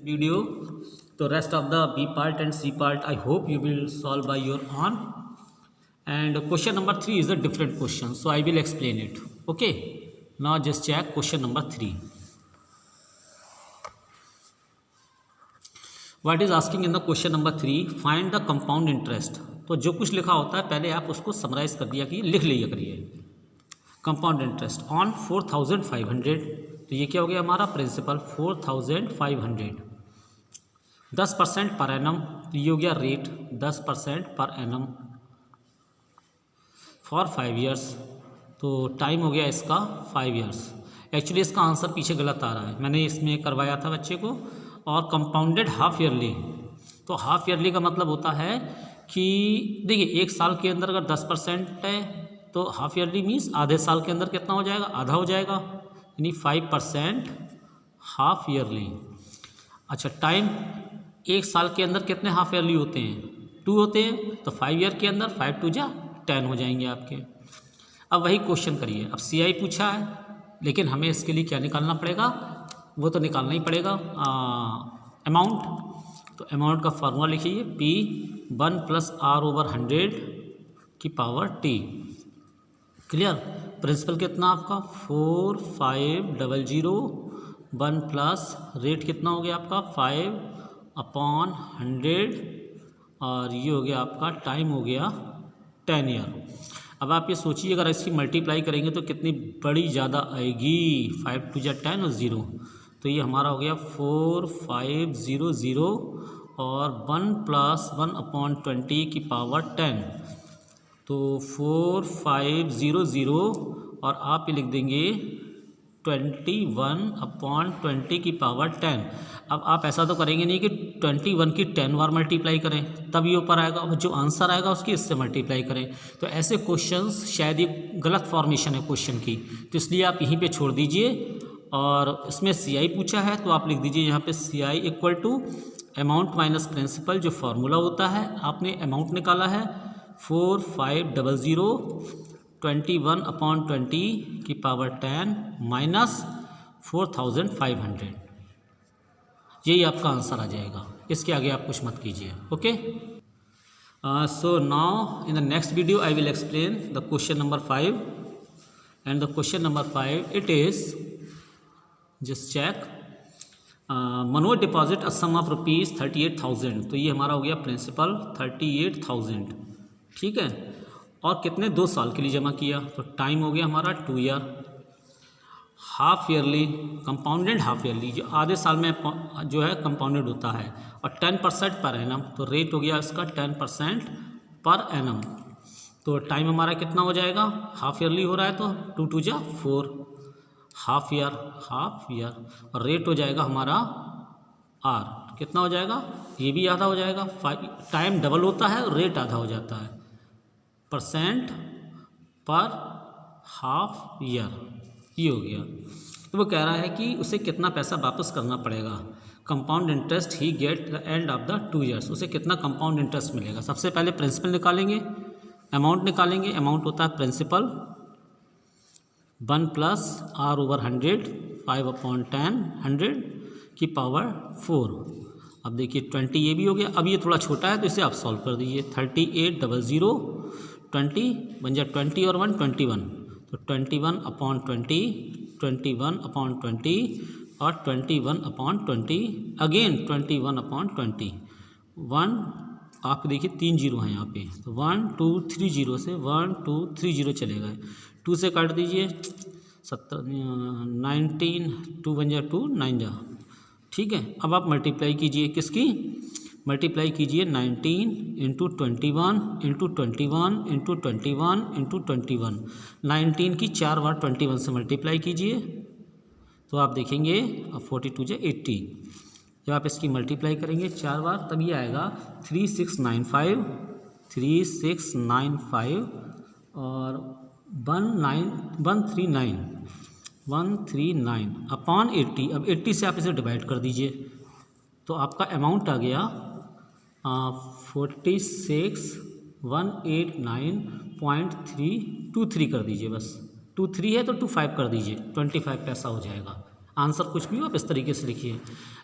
video. So rest of the B part and C part I hope you will solve by your own. And question number 3 is a different question, so I will explain it. Okay, now just check question number 3. What is asking in the question number 3? Find the compound interest. तो जो कुछ लिखा होता है पहले आप उसको summarise कर दिया कि लिख लिया करिए. कंपाउंड इंटरेस्ट ऑन 4500, तो ये क्या हो गया हमारा प्रिंसिपल 4500. 10% पर एनम, तो ये हो गया rate 10% per annum for 5 years. तो टाइम हो गया इसका 5 ईयर्स. एक्चुअली इसका आंसर पीछे गलत आ रहा है, मैंने इसमें करवाया था बच्चे को. और कंपाउंडेड हाफ ईयरली, तो हाफ ईयरली का मतलब होता है कि देखिए एक साल के अंदर अगर 10% है तो हाफ ईयरली मीन्स आधे साल के अंदर कितना हो जाएगा, आधा हो जाएगा, यानी 5% हाफ ईयरली. अच्छा, टाइम एक साल के अंदर कितने हाफ ईयरली होते हैं, 2 होते हैं, तो 5 ईयर के अंदर 5 2 जा 10 हो जाएंगे आपके. अब वही क्वेश्चन करिए. अब CI पूछा है, लेकिन हमें इसके लिए क्या निकालना पड़ेगा, वो तो निकालना ही पड़ेगा अमाउंट. तो अमाउंट का फार्मूला लिखिए P1 + R/100 की पावर T. क्लियर. प्रिंसिपल कितना आपका 4500, 1 प्लस रेट कितना हो गया आपका 5/100, और ये हो गया आपका टाइम हो गया 10 ईयर. अब आप ये सोचिए अगर इसकी मल्टीप्लाई करेंगे तो कितनी बड़ी ज़्यादा आएगी, 5 2 जा 10 और 0, तो ये हमारा हो गया 4500 और 1 + 1/20 की पावर 10, तो 4500 और आप ये लिख देंगे 21/20 की पावर 10. अब आप ऐसा तो करेंगे नहीं कि 21 की 10 बार मल्टीप्लाई करें तब ये ऊपर आएगा, और जो आंसर आएगा उसकी इससे मल्टीप्लाई करें. तो ऐसे क्वेश्चंस शायद ये गलत फॉर्मेशन है क्वेश्चन की, तो इसलिए आप यहीं पे छोड़ दीजिए. और इसमें CI पूछा है तो आप लिख दीजिए यहाँ पे CI = अमाउंट माइनस प्रिंसिपल, जो फार्मूला होता है. आपने अमाउंट निकाला है 4500 21/20 की पावर 10 माइनस 4500, यही आपका आंसर आ जाएगा. इसके आगे आप कुछ मत कीजिए. Okay, so now in the next video I will explain the question number 5. And the question number 5 it is, just check, Manoj deposit a sum of ₹38,000. तो ये हमारा हो गया प्रिंसिपल 38,000, ठीक है, और कितने 2 साल के लिए जमा किया, तो टाइम हो गया हमारा 2 year. Half yearly, compounded half yearly, जो आधे साल में जो है कंपाउंडेड होता है, और 10% पर एनम, तो रेट हो गया इसका 10% पर एनम. तो टाइम हमारा कितना हो जाएगा, हाफ ईयरली हो रहा है तो 2 2 जा 4, हाफ ईयर, और रेट हो जाएगा हमारा R. कितना हो जाएगा, ये भी आधा हो जाएगा. टाइम डबल होता है, रेट आधा हो जाता है, % पर हाफ ईयर, ये हो गया. तो वो कह रहा है कि उसे कितना पैसा वापस करना पड़ेगा. Compound interest he get the end of the 2 years, उसे कितना कंपाउंड इंटरेस्ट मिलेगा. सबसे पहले प्रिंसिपल निकालेंगे, अमाउंट निकालेंगे. अमाउंट होता है प्रिंसिपल 1 + R/100 5/10 100 की पावर 4. अब देखिए 20 ये भी हो गया. अब ये थोड़ा छोटा है तो इसे आप सॉल्व कर दीजिए. 3800 20 बन जाए 20 और 1 21, तो 21/20 21/20 और 21/20 अगेन 21/20. 1 आप देखिए 3 जीरो हैं यहाँ पे, तो 1 2 3 जीरो से 1 2 3 जीरो चले गए. 2 से काट दीजिए 19, 2 बन जा 2 9 जा, ठीक है. अब आप मल्टीप्लाई कीजिए, किसकी मल्टीप्लाई कीजिए, 19 × 21 × 21 × 21 × 21. 19 की 4 बार 21 से मल्टीप्लाई कीजिए, तो आप देखेंगे 42 जा 80. जब आप इसकी मल्टीप्लाई करेंगे 4 बार तब ये आएगा 3695 और 139 अपॉन 80. अब 80 से आप इसे डिवाइड कर दीजिए, तो आपका अमाउंट आ गया 46,189.323 कर दीजिए. बस 23 है तो 25 कर दीजिए, 25 पैसा हो जाएगा. आंसर कुछ भी हो आप इस तरीके से लिखिए।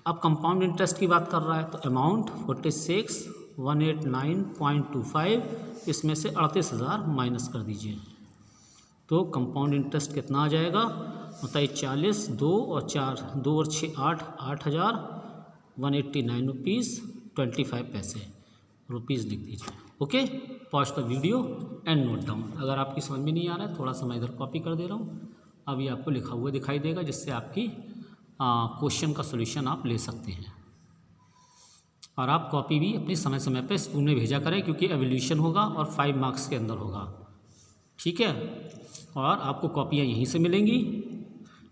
अब कंपाउंड इंटरेस्ट की बात कर रहा है तो अमाउंट 46,189.25, इसमें से 38,000 माइनस कर दीजिए तो कंपाउंड इंटरेस्ट कितना आ जाएगा बताइए। 40, 2 और 4, 2 और 6 8, 8,189 रुपीज़ 25 रुपीज़ लिख दीजिए। Okay, pause the video and note down. अगर आपकी समझ में नहीं आ रहा है थोड़ा सा मैं इधर कॉपी कर दे रहा हूँ, अभी आपको लिखा हुआ दिखाई देगा, जिससे आपकी क्वेश्चन का सॉल्यूशन आप ले सकते हैं। और आप कॉपी भी अपनी समय समय पे स्कूल में भेजा करें, क्योंकि एवोल्यूशन होगा और 5 मार्क्स के अंदर होगा, ठीक है। और आपको कॉपियाँ यहीं से मिलेंगी,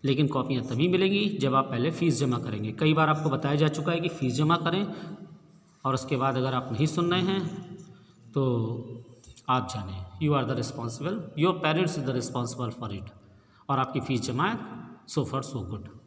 लेकिन कॉपियाँ तभी मिलेंगी जब आप पहले फ़ीस जमा करेंगे। कई बार आपको बताया जा चुका है कि फ़ीस जमा करें, और उसके बाद अगर आप नहीं सुन रहे हैं तो आप जानें, you are the responsible, your parents is the responsible for it, और आपकी फ़ीस जमा है, सो फॉर सो गुड।